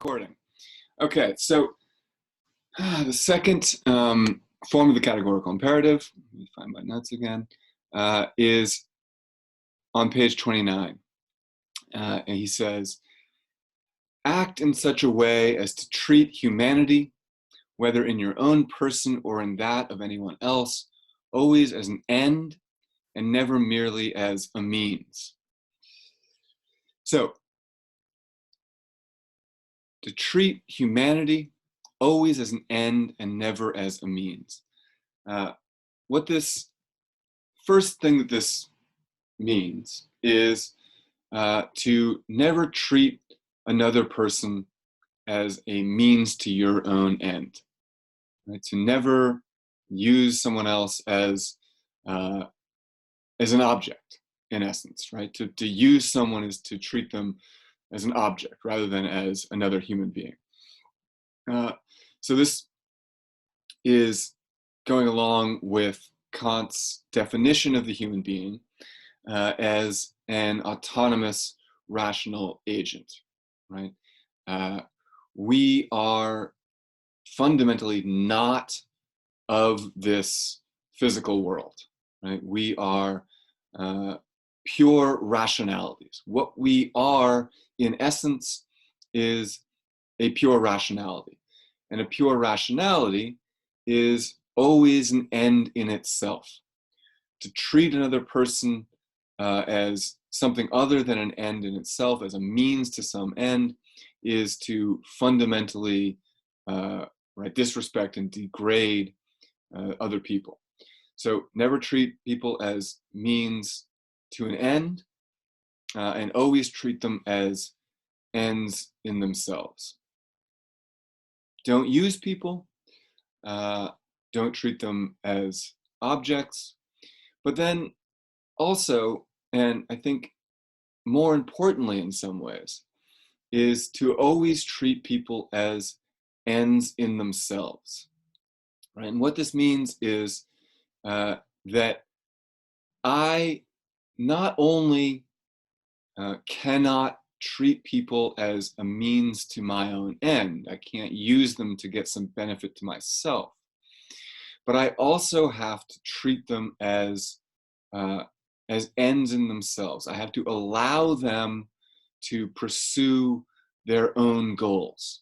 recording. Okay, so the second form of the categorical imperative, let me find my notes again, is on page 29. And he says, act in such a way as to treat humanity, whether in your own person or in that of anyone else, always as an end and never merely as a means. So, to treat humanity always as an end and never as a means. What this first thing that this means is to never treat another person as a means to your own end. Right? To never use someone else as an object, in essence. Right? To use someone is to treat them as an object rather than as another human being. So this is going along with Kant's definition of the human being as an autonomous rational agent, right? We are fundamentally not of this physical world, right? We are pure rationalities. What we are, in essence, is a pure rationality. And a pure rationality is always an end in itself. To treat another person as something other than an end in itself, as a means to some end, is to fundamentally disrespect and degrade other people. So never treat people as means to an end, and always treat them as ends in themselves. Don't use people, don't treat them as objects, but then also, and I think more importantly in some ways, is to always treat people as ends in themselves, right? And what this means is that I not only cannot treat people as a means to my own end, I can't use them to get some benefit to myself, but I also have to treat them as ends in themselves. I have to allow them to pursue their own goals.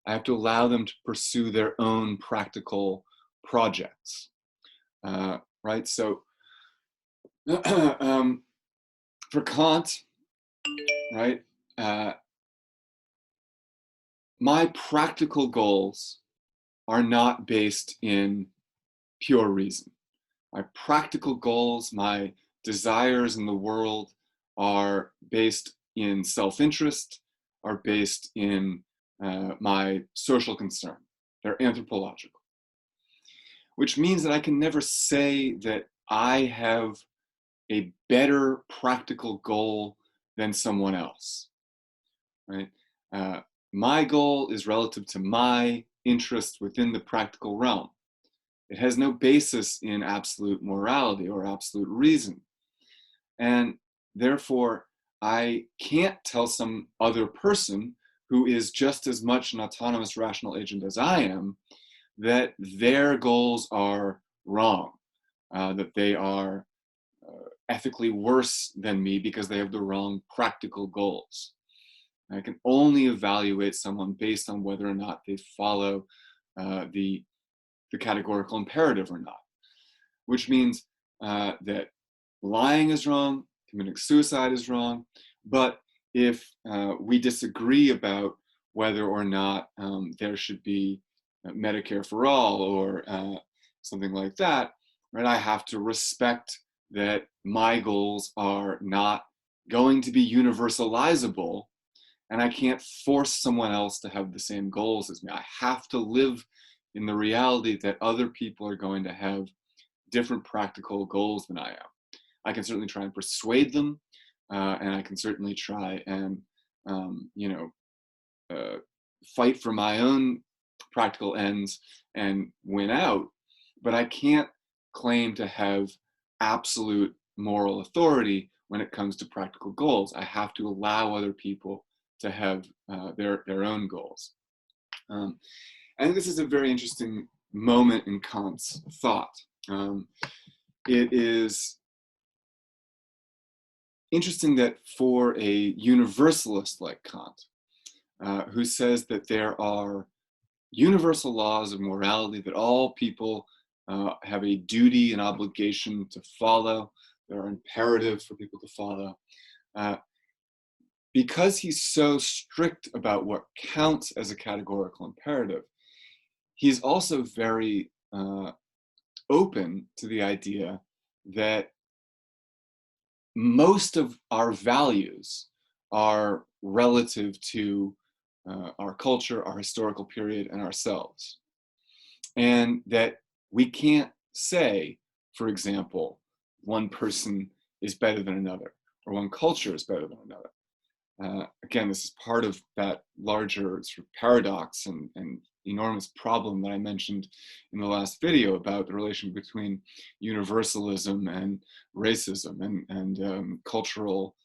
I have to allow them to pursue their own practical projects, right? So for Kant, right, my practical goals are not based in pure reason. My practical goals, my desires in the world are based in self-interest, are based in my social concern. They're anthropological, which means that I can never say that I have a better practical goal than someone else, right? My goal is relative to my interest within the practical realm. It has no basis in absolute morality or absolute reason. And therefore, I can't tell some other person who is just as much an autonomous rational agent as I am that their goals are wrong, that they are ethically worse than me because they have the wrong practical goals. I can only evaluate someone based on whether or not they follow the categorical imperative or not, which means that lying is wrong, committing suicide is wrong, but if we disagree about whether or not there should be Medicare for all or something like that, right, I have to respect that my goals are not going to be universalizable, and I can't force someone else to have the same goals as me. I have to live in the reality that other people are going to have different practical goals than I am. I can certainly try and persuade them, and I can certainly try and, fight for my own practical ends and win out, but I can't claim to have absolute moral authority when it comes to practical goals. I have to allow other people to have their own goals. I think this is a very interesting moment in Kant's thought. It is interesting that for a universalist like Kant, who says that there are universal laws of morality that all people have a duty and obligation to follow, there are imperatives for people to follow, because he's so strict about what counts as a categorical imperative, he's also very open to the idea that most of our values are relative to our culture, our historical period, and ourselves. And that we can't say, for example, one person is better than another, or one culture is better than another. Again, this is part of that larger sort of paradox and enormous problem that I mentioned in the last video about the relation between universalism and racism and cultural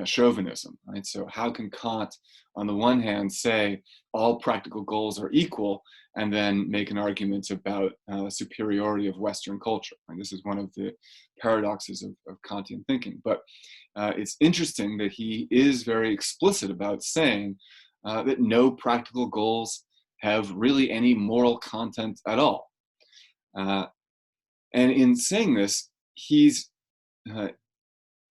chauvinism, right? So how can Kant, on the one hand, say all practical goals are equal, and then make an argument about superiority of Western culture? And this is one of the paradoxes of Kantian thinking. But it's interesting that he is very explicit about saying that no practical goals have really any moral content at all. And in saying this, he's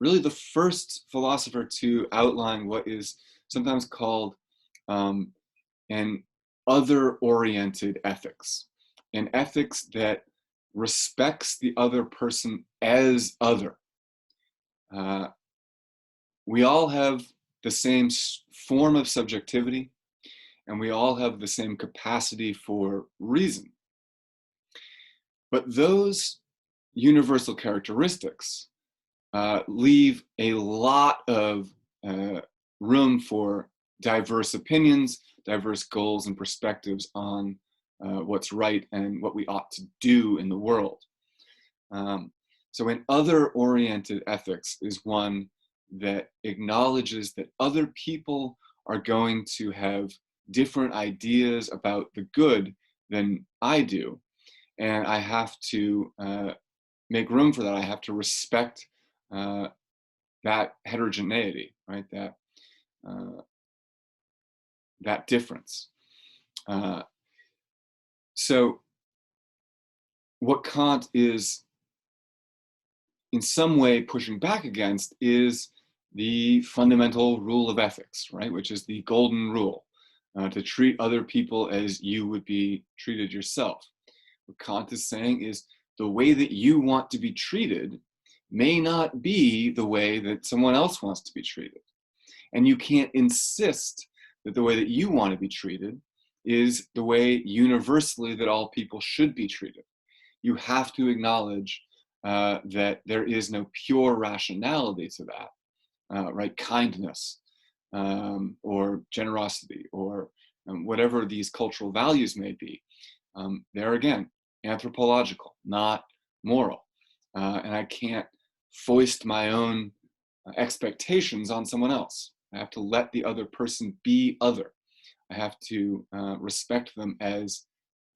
really the first philosopher to outline what is sometimes called an other-oriented ethics, an ethics that respects the other person as other. We all have the same form of subjectivity, and we all have the same capacity for reason. But those universal characteristics leave a lot of room for diverse opinions, diverse goals and perspectives on what's right and what we ought to do in the world. So an other-oriented ethics is one that acknowledges that other people are going to have different ideas about the good than I do, and I have to make room for that. I have to respect that heterogeneity, right? That difference. So what Kant is in some way pushing back against is the fundamental rule of ethics, right? Which is the golden rule, to treat other people as you would be treated yourself. What Kant is saying is the way that you want to be treated may not be the way that someone else wants to be treated. And you can't insist that the way that you want to be treated is the way universally that all people should be treated. You have to acknowledge that there is no pure rationality to that, right? Kindness or generosity or whatever these cultural values may be. They're, again, anthropological, not moral. And I can't foist my own expectations on someone else. I have to let the other person be other. I have to respect them as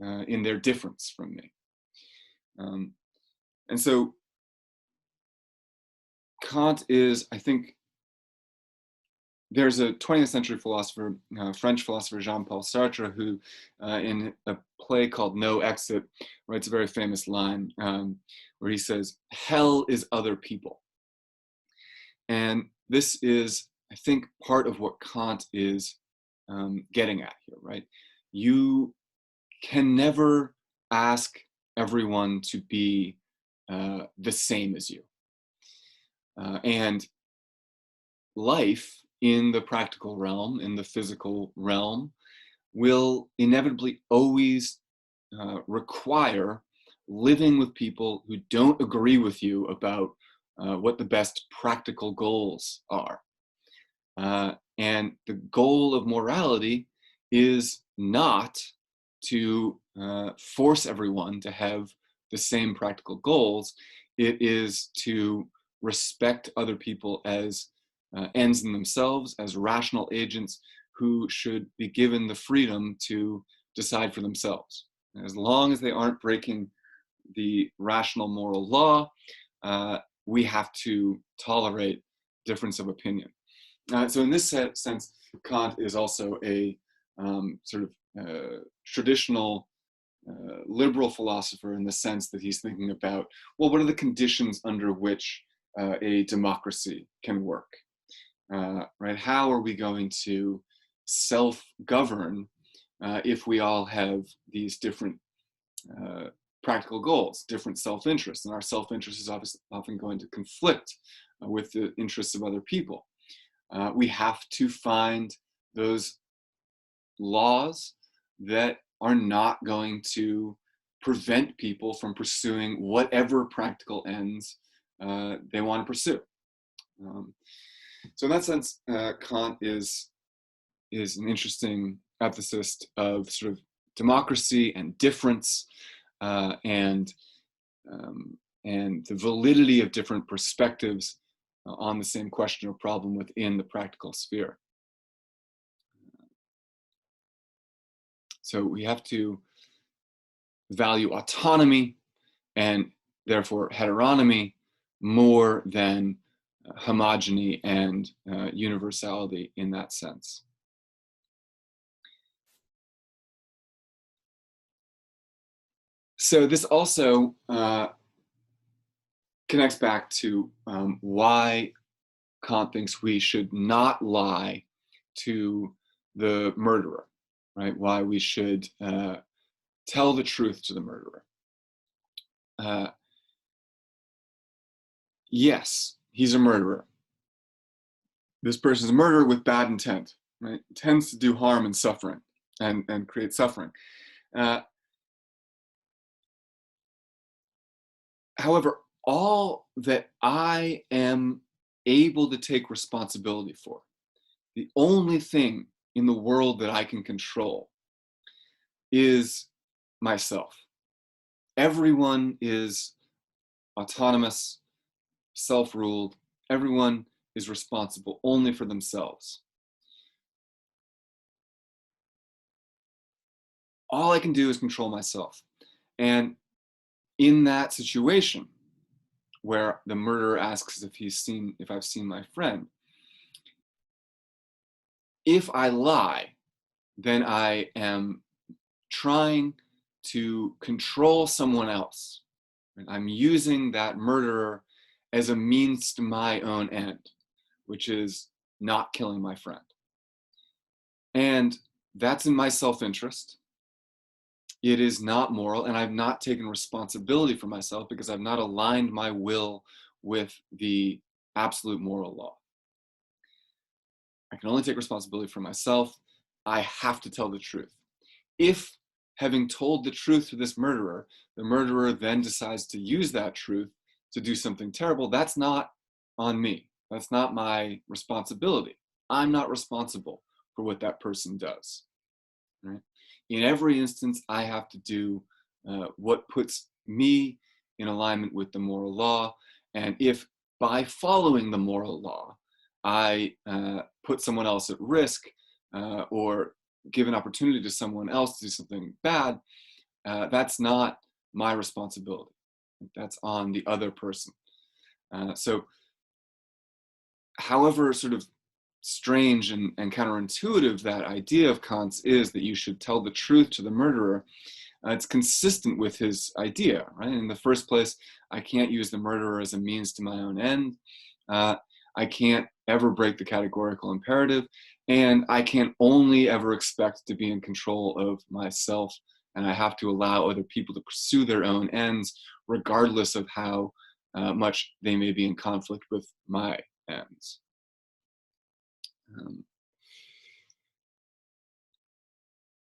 in their difference from me. And so Kant is, I think, there's a 20th century philosopher, French philosopher Jean-Paul Sartre, who in a play called No Exit writes a very famous line where he says, "Hell is other people." And this is, I think, part of what Kant is getting at here, right? You can never ask everyone to be the same as you. And life in the practical realm, in the physical realm, will inevitably always require living with people who don't agree with you about what the best practical goals are. And the goal of morality is not to force everyone to have the same practical goals. It is to respect other people as ends in themselves, as rational agents who should be given the freedom to decide for themselves. As long as they aren't breaking the rational moral law, we have to tolerate difference of opinion. So in this sense, Kant is also a sort of traditional liberal philosopher, in the sense that he's thinking about, well, what are the conditions under which a democracy can work, right? How are we going to self-govern if we all have these different practical goals, different self-interests, and our self-interest is often going to conflict with the interests of other people. We have to find those laws that are not going to prevent people from pursuing whatever practical ends they want to pursue. So in that sense, Kant is an interesting ethicist of sort of democracy and difference, and the validity of different perspectives on the same question or problem within the practical sphere. So we have to value autonomy and therefore heteronomy more than homogeny and universality in that sense. So this also connects back to why Kant thinks we should not lie to the murderer, right? Why we should tell the truth to the murderer. Yes, he's a murderer. This person's a murderer with bad intent, right? Tends to do harm and suffering and create suffering. However, all that I am able to take responsibility for, the only thing in the world that I can control, is myself. Everyone is autonomous, self-ruled. Everyone is responsible only for themselves. All I can do is control myself. And in that situation, where the murderer asks if I've seen my friend, if I lie, then I am trying to control someone else. I'm using that murderer as a means to my own end, which is not killing my friend. And that's in my self-interest. It is not moral, and I've not taken responsibility for myself because I've not aligned my will with the absolute moral law. I can only take responsibility for myself. I have to tell the truth. If, having told the truth to this murderer, the murderer then decides to use that truth to do something terrible, that's not on me. That's not my responsibility. I'm not responsible for what that person does. Right? In every instance, I have to do what puts me in alignment with the moral law. And if by following the moral law, I put someone else at risk or give an opportunity to someone else to do something bad, that's not my responsibility. That's on the other person. So however sort of strange and counterintuitive that idea of Kant's is, that you should tell the truth to the murderer, it's consistent with his idea, right? In the first place, I can't use the murderer as a means to my own end. I can't ever break the categorical imperative, and I can only ever expect to be in control of myself, and I have to allow other people to pursue their own ends, regardless of how much they may be in conflict with my ends.